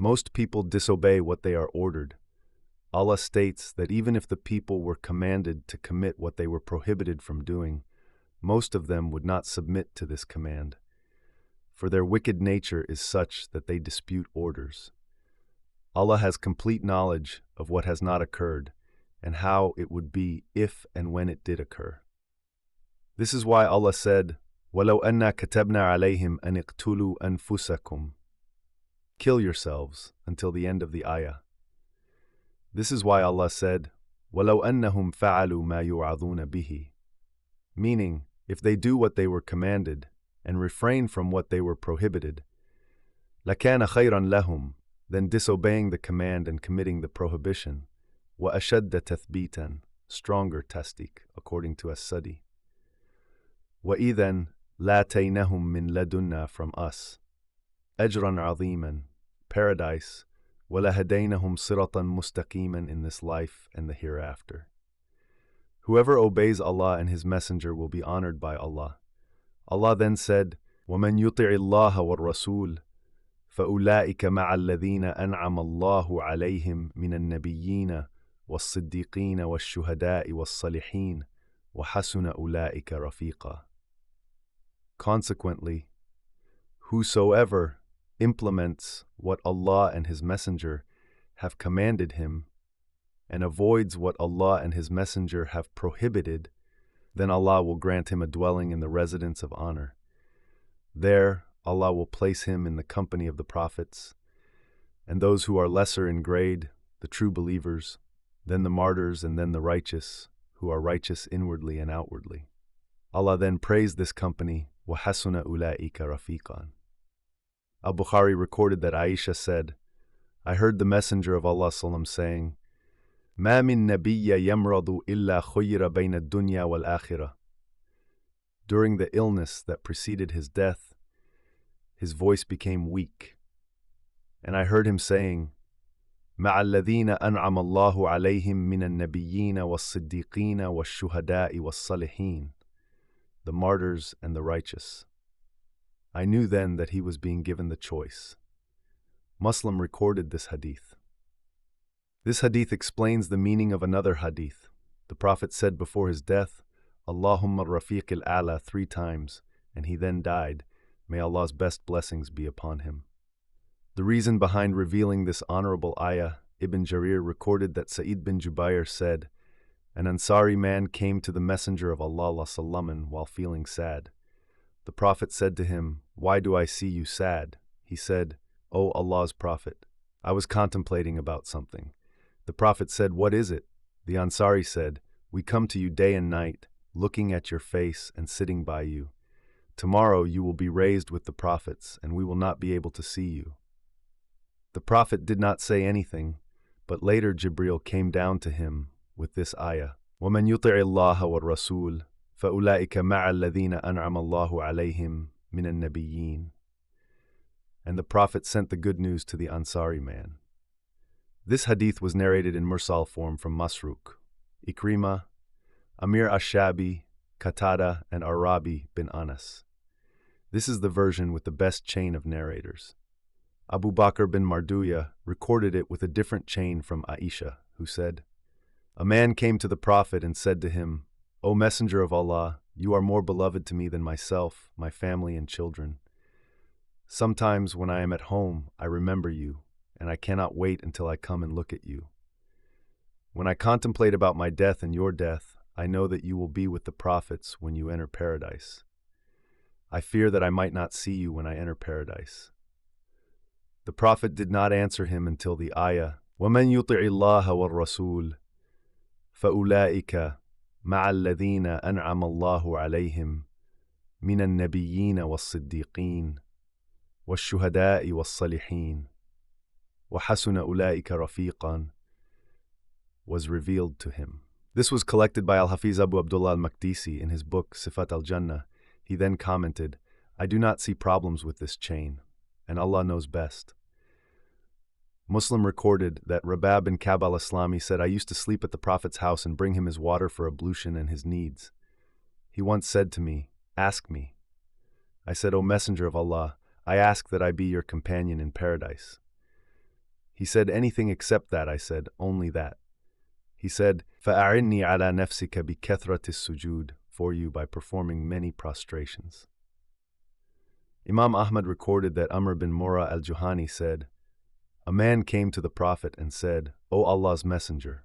Most people disobey what they are ordered. Allah states that even if the people were commanded to commit what they were prohibited from doing, most of them would not submit to this command, for their wicked nature is such that they dispute orders. Allah has complete knowledge of what has not occurred and how it would be if and when it did occur. This is why Allah said, وَلَوْ أَنَّا كَتَبْنَا عَلَيْهِمْ أَنِ اقْتُلُوا أَنفُسَكُمْ. Kill yourselves until the end of the ayah. This is why Allah said, وَلَوْ أَنَّهُمْ فَعَلُوا مَا يُوعَظُونَ بِهِ. Meaning, if they do what they were commanded and refrain from what they were prohibited, لَكَانَ خَيْرًا لَهُمْ, then disobeying the command and committing the prohibition, وَأَشَدَّ تَثْبِيتًا, stronger tasdik, according to As-Sadi. وَإِذًا لَاتَيْنَهُمْ مِنْ لَدُنَّا, from us, أَجْرًا عَظِيمًا, paradise, وَلَهَدَيْنَهُمْ صِرَطًا مُسْتَقِيمًا, in this life and the hereafter. Whoever obeys Allah and His Messenger will be honored by Allah. Allah then said, وَمَنْ يُطِعِ اللَّهَ وَالرَّسُولَ فَأُولَٰئِكَ مَعَ الَّذِينَ أَنْعَمَ اللَّهُ عَلَيْهِمْ مِنَ النَّبِيِّينَ وَالصِّدِّيقِينَ وَالشُّهَدَاءِ وَالصَّالِحِينَ وَحَسُنَ أُولَٰئِكَ رَفِيقًا. Consequently, whosoever implements what Allah and His Messenger have commanded him and avoids what Allah and His Messenger have prohibited, then Allah will grant him a dwelling in the residence of honor. There, Allah will place him in the company of the prophets, and those who are lesser in grade, the true believers, then the martyrs, and then the righteous, who are righteous inwardly and outwardly. Allah then praised this company, وَحَسُنَ أُولَٰئِكَ رَفِيقًا. Al-Bukhari recorded that Aisha said, I heard the Messenger of Allah saying, مَا مِن نَبِيَّ يَمْرَضُ إِلَّا خُيِّرَ بَيْنَ الدُّنْيَا وَالْآخِرَةِ. During the illness that preceded his death, his voice became weak, and I heard him saying, مَعَ الَّذِينَ أَنْعَمَ اللَّهُ عَلَيْهِمْ مِنَ النَّبِيِّينَ وَالصِّدِّيقِينَ وَالشُّهَدَاءِ وَالصَّالِحِينَ, the martyrs and the righteous. I knew then that he was being given the choice. Muslim recorded this hadith. This hadith explains the meaning of another hadith. The Prophet said before his death, Allahumma rafiq al-a'la 3 times, and he then died. May Allah's best blessings be upon him. The reason behind revealing this honorable ayah, Ibn Jarir recorded that Sa'id bin Jubayr said, an Ansari man came to the Messenger of Allah while feeling sad. The Prophet said to him, Why do I see you sad? He said, O Allah's Prophet, I was contemplating about something. The Prophet said, What is it? The Ansari said, We come to you day and night, looking at your face and sitting by you. Tomorrow you will be raised with the prophets, and we will not be able to see you. The Prophet did not say anything, but later Jibreel came down to him with this ayah, وَمَنْ يُطِعِ اللَّهَ وَالرَّسُولَ فَأُولَٰئِكَ مَعَ الَّذِينَ أَنْعَمَ اللَّهُ عَلَيْهِمْ مِنَ النَّبِيِّينَ. And the Prophet sent the good news to the Ansari man. This hadith was narrated in mursal form from Masruq, Ikrimah, Amir ash-Shabi, Qatada, and Arabi bin Anas. This is the version with the best chain of narrators. Abu Bakr bin Marduya recorded it with a different chain from Aisha, who said, A man came to the Prophet and said to him, O Messenger of Allah, you are more beloved to me than myself, my family, and children. Sometimes when I am at home, I remember you, and I cannot wait until I come and look at you. When I contemplate about my death and your death, I know that you will be with the prophets when you enter paradise. I fear that I might not see you when I enter paradise. The Prophet did not answer him until the ayah, وَمَنْ يُطِعِ اللَّهَ وَالرَّسُولَ فَأُولَٰئِكَ مَعَ الَّذِينَ أَنْعَمَ اللَّهُ عَلَيْهِمْ مِنَ النَّبِيِّينَ وَالصِّدِّيقِينَ وَالشُّهَدَاءِ وَالصَّالِحِينَ وَحَسُنَ أُولَٰئِكَ رَفِيقًا, was revealed to him. This was collected by Al-Hafiz Abu Abdullah al-Maqdisi in his book Sifat al-Jannah. He then commented, I do not see problems with this chain, and Allah knows best. Muslim recorded that Rabab bin Ka'b al-Islami said, I used to sleep at the Prophet's house and bring him his water for ablution and his needs. He once said to me, Ask me. I said, O Messenger of Allah, I ask that I be your companion in paradise. He said, anything except that. I said, only that. He said, فَأَعِنِّي عَلَى نَفْسِكَ بِكَثْرَةِ السُّجُودِ, for you by performing many prostrations. Imam Ahmad recorded that Amr bin Murrah al-Juhani said, a man came to the Prophet and said, O Allah's Messenger,